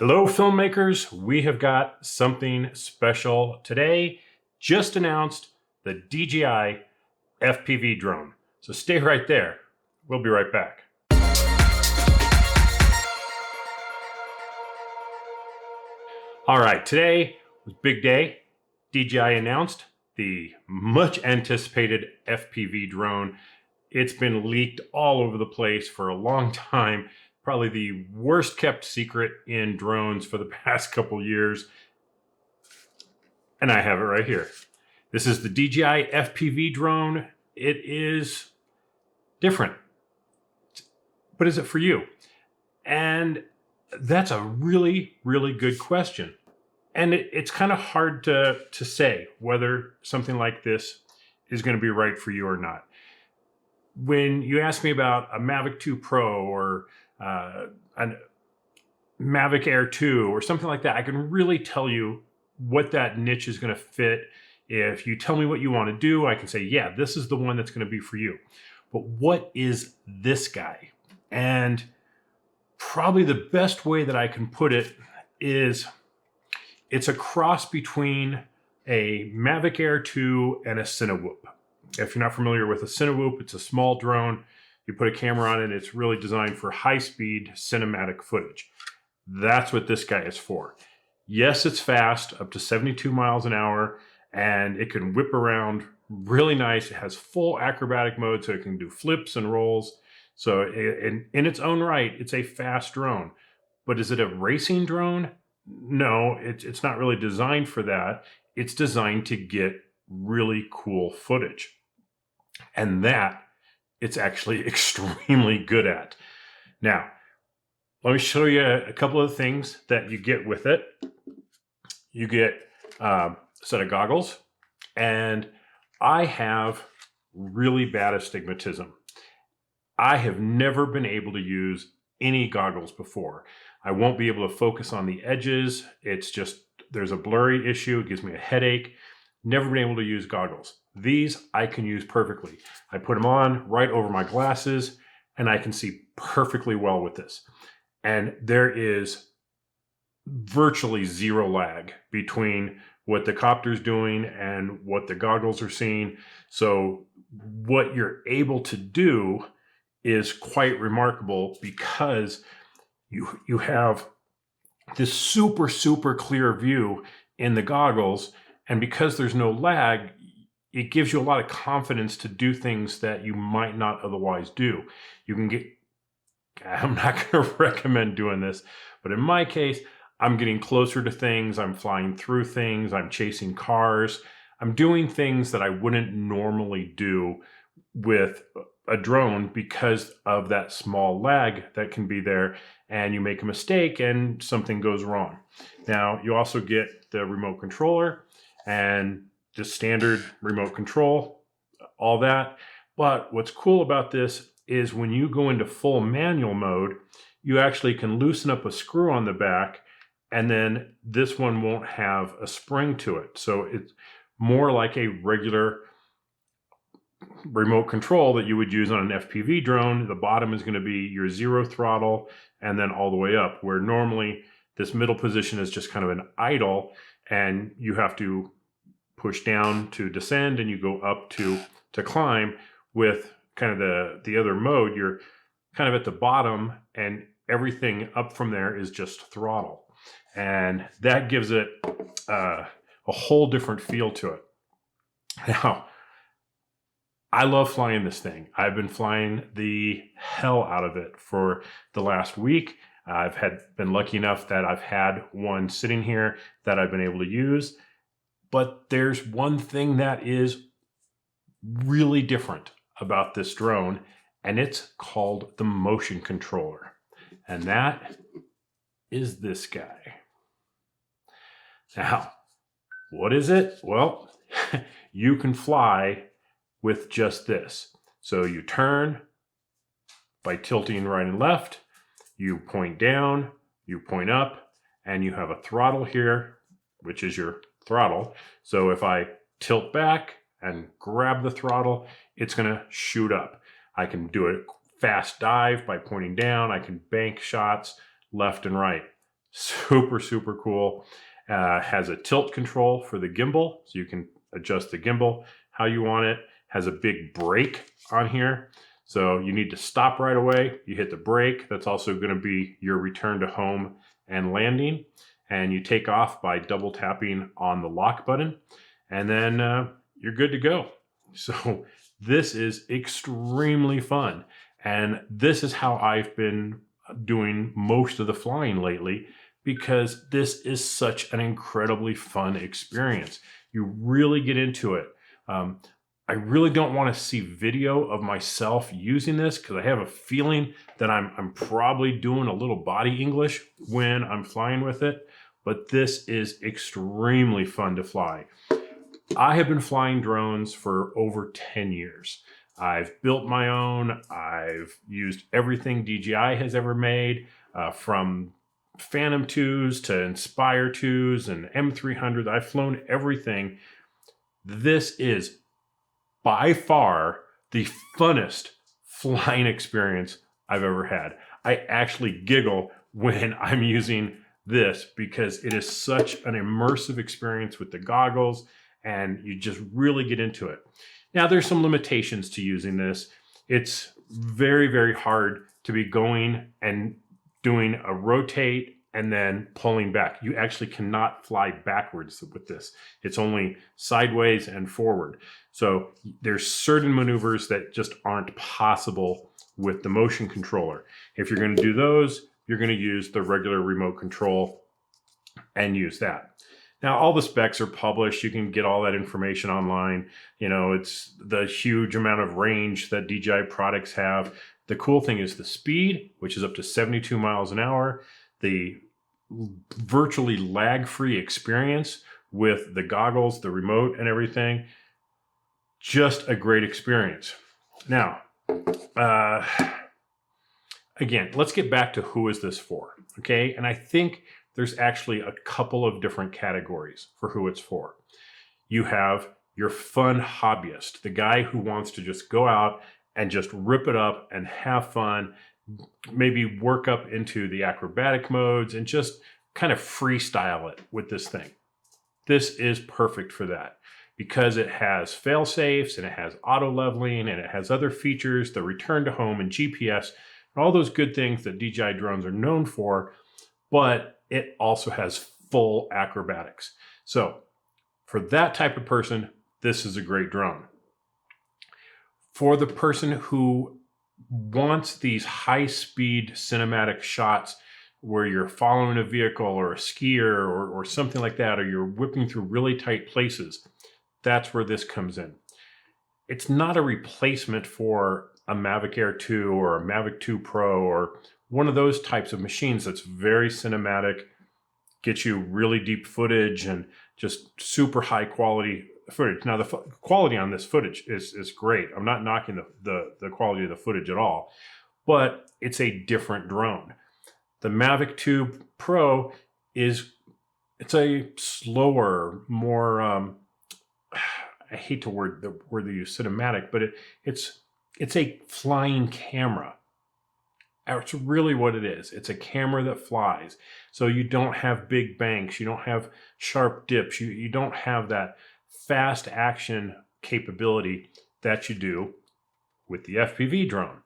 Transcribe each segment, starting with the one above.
Hello, filmmakers. We have got something special today. Just announced the DJI FPV drone. So stay right there. We'll be right back. All right, today was a big day. DJI announced the much anticipated FPV drone. It's been leaked all over the place for a long time. Probably the worst kept secret in drones for the past couple years. And I have it right here. This is the DJI FPV drone. It is different. But is it for you? And that's a really, really good question. And it's kind of hard to say whether something like this is going to be right for you or not. When you ask me about a Mavic 2 Pro or a Mavic Air 2 or something like that, I can really tell you what that niche is going to fit. If you tell me what you want to do, I can say, yeah, this is the one that's going to be for you. But what is this guy? And probably the best way that I can put it is it's a cross between a Mavic Air 2 and a Cinewhoop. If you're not familiar with a Cinewhoop, it's a small drone. You put a camera on it, it's really designed for high-speed cinematic footage. That's what this guy is for. Yes, it's fast, up to 72 miles an hour, and it can whip around really nice. It has full acrobatic mode, so it can do flips and rolls. So in its own right, it's a fast drone. But is it a racing drone? No, it's not really designed for that. It's designed to get really cool footage. And that it's actually extremely good at. Now, let me show you a couple of things that you get with it. You get a set of goggles, and I have really bad astigmatism. I have never been able to use any goggles before. I won't be able to focus on the edges. It's just, there's a blurry issue. It gives me a headache. Never been able to use goggles. These I can use perfectly. I put them on right over my glasses and I can see perfectly well with this. And there is virtually zero lag between what the copter's doing and what the goggles are seeing. So what you're able to do is quite remarkable because you have this super, super clear view in the goggles. And because there's no lag, it gives you a lot of confidence to do things that you might not otherwise do. You can get, I'm not going to recommend doing this, but in my case, I'm getting closer to things. I'm flying through things. I'm chasing cars. I'm doing things that I wouldn't normally do with a drone because of that small lag that can be there, and you make a mistake and something goes wrong. Now, you also get the remote controller and just standard remote control, all that. But what's cool about this is when you go into full manual mode, you actually can loosen up a screw on the back, and then this one won't have a spring to it. So it's more like a regular remote control that you would use on an FPV drone. The bottom is going to be your zero throttle and then all the way up, where normally this middle position is just kind of an idle and you have to push down to descend and you go up to climb. With kind of the other mode, you're kind of at the bottom and everything up from there is just throttle. And that gives it a whole different feel to it. Now, I love flying this thing. I've been flying the hell out of it for the last week. I've been lucky enough that I've had one sitting here that I've been able to use. But there's one thing that is really different about this drone, and it's called the motion controller. And that is this guy. Now, what is it? Well, you can fly with just this. So you turn by tilting right and left, you point down, you point up, and you have a throttle here, which is your throttle. So if I tilt back and grab the throttle, it's gonna shoot up. I can do a fast dive by pointing down. I can bank shots left and right. Super, super cool. Has a tilt control for the gimbal, so you can adjust the gimbal how you want it. Has a big brake on here. So you need to stop right away. You hit the brake. That's also going to be your return to home and landing. And you take off by double tapping on the lock button. And then you're good to go. So this is extremely fun. And this is how I've been doing most of the flying lately, because this is such an incredibly fun experience. You really get into it. I really don't want to see video of myself using this, because I have a feeling that I'm probably doing a little body English when I'm flying with it, but this is extremely fun to fly. I have been flying drones for over 10 years. I've built my own. I've used everything DJI has ever made, from Phantom 2s to Inspire 2s and M300s. I've flown everything. This is by far the funnest flying experience I've ever had. I actually giggle when I'm using this, because it is such an immersive experience with the goggles, and you just really get into it. Now, there's some limitations to using this. It's very, very hard to be going and doing a rotate and then pulling back. You actually cannot fly backwards with this. It's only sideways and forward. So there's certain maneuvers that just aren't possible with the motion controller. If you're going to do those, you're going to use the regular remote control and use that. Now, all the specs are published. You can get all that information online. You know, it's the huge amount of range that DJI products have. The cool thing is the speed, which is up to 72 miles an hour. The virtually lag-free experience with the goggles, the remote, and everything. Just a great experience. Now, again, let's get back to who is this for, okay? And I think there's actually a couple of different categories for who it's for. You have your fun hobbyist, the guy who wants to just go out and just rip it up and have fun, maybe work up into the acrobatic modes and just kind of freestyle it with this thing. This is perfect for that, because it has fail safes and it has auto leveling and it has other features, the return to home and GPS, and all those good things that DJI drones are known for, but it also has full acrobatics. So for that type of person, this is a great drone. For the person who wants these high-speed cinematic shots where you're following a vehicle or a skier or something like that, or you're whipping through really tight places, that's where this comes in. It's not a replacement for a Mavic Air 2 or a Mavic 2 Pro or one of those types of machines that's very cinematic, gets you really deep footage and just super high quality footage. Now, the quality on this footage is great. I'm not knocking the quality of the footage at all, but it's a different drone. The Mavic 2 Pro it's a slower, more, I hate the word they use cinematic, but it's a flying camera. It's really what it is. It's a camera that flies. So you don't have big banks. You don't have sharp dips. You don't have that fast action capability that you do with the FPV drone.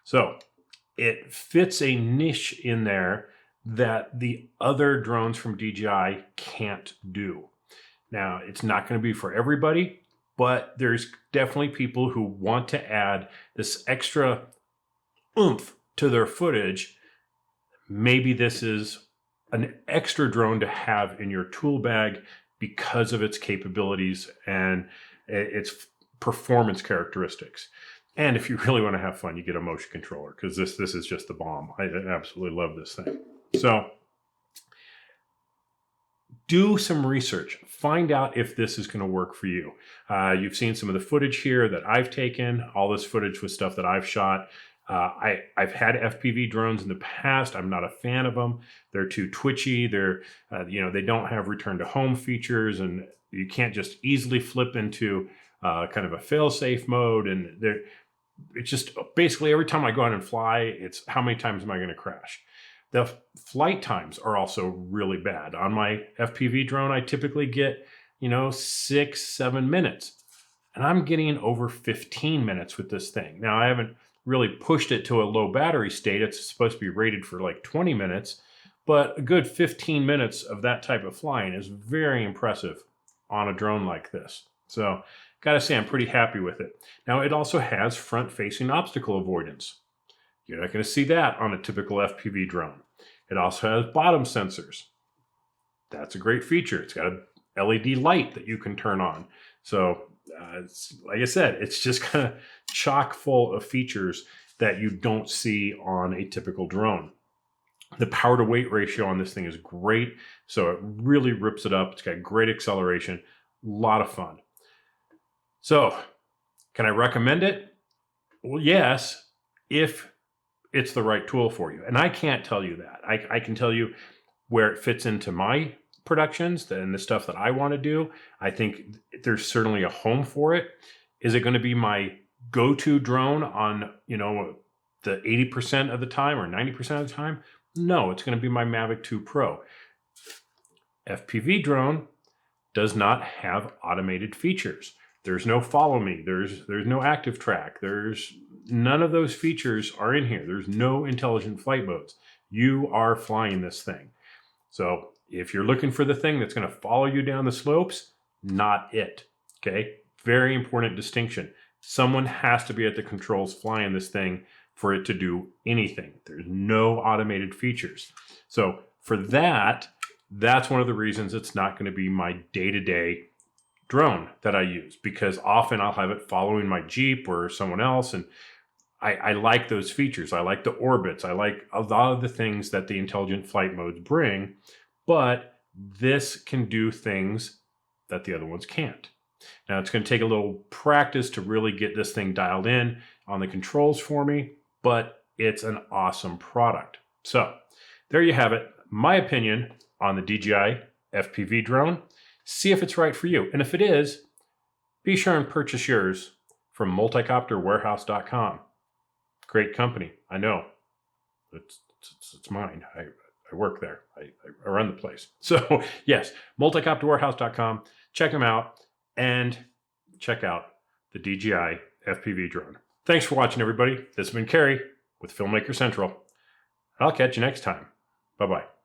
So it fits a niche in there that the other drones from DJI can't do. Now, it's not going to be for everybody, but there's definitely people who want to add this extra oomph to their footage. Maybe this is an extra drone to have in your tool bag because of its capabilities and its performance characteristics. And if you really want to have fun, you get a motion controller, because this is just the bomb. I absolutely love this thing. So do some research. Find out if this is going to work for you. You've seen some of the footage here that I've taken. All this footage was stuff that I've shot. I've had FPV drones in the past. I'm not a fan of them. They're too twitchy. They don't have return to home features, and you can't just easily flip into kind of a fail-safe mode. And it's just basically every time I go out and fly, it's how many times am I going to crash? The flight times are also really bad. On my FPV drone, I typically get, 6-7 minutes. And I'm getting over 15 minutes with this thing. Now, I haven't really pushed it to a low battery state. It's supposed to be rated for like 20 minutes, but a good 15 minutes of that type of flying is very impressive on a drone like this. So, gotta say, I'm pretty happy with it. Now, it also has front-facing obstacle avoidance. You're not going to see that on a typical FPV drone. It also has bottom sensors. That's a great feature. It's got a LED light that you can turn on. So, like I said, it's just kind of chock full of features that you don't see on a typical drone. The power to weight ratio on this thing is great. So it really rips it up. It's got great acceleration, a lot of fun. So can I recommend it? Well, yes, if it's the right tool for you. And I can't tell you that. I can tell you where it fits into my productions and the stuff that I want to do. I think there's certainly a home for it. Is it going to be my go-to drone on, the 80% of the time or 90% of the time? No, it's going to be my Mavic 2 Pro. FPV drone does not have automated features. There's no follow me. There's no active track. There's none of those features are in here. There's no intelligent flight modes. You are flying this thing. So if you're looking for the thing that's going to follow you down the slopes, not it. Okay. Very important distinction. Someone has to be at the controls flying this thing for it to do anything. There's no automated features. So for that, that's one of the reasons it's not going to be my day-to-day drone that I use, because often I'll have it following my Jeep or someone else. And I like those features. I like the orbits. I like a lot of the things that the intelligent flight modes bring, but this can do things that the other ones can't. Now it's going to take a little practice to really get this thing dialed in on the controls for me, but it's an awesome product. So there you have it. My opinion on the DJI FPV drone. See if it's right for you. And if it is, be sure and purchase yours from multicopterwarehouse.com. Great company. I know. It's mine. I work there. I run the place. So yes, multicopterwarehouse.com. Check them out and check out the DJI FPV drone. Thanks for watching, everybody. This has been Kerry with Filmmaker Central. I'll catch you next time. Bye-bye.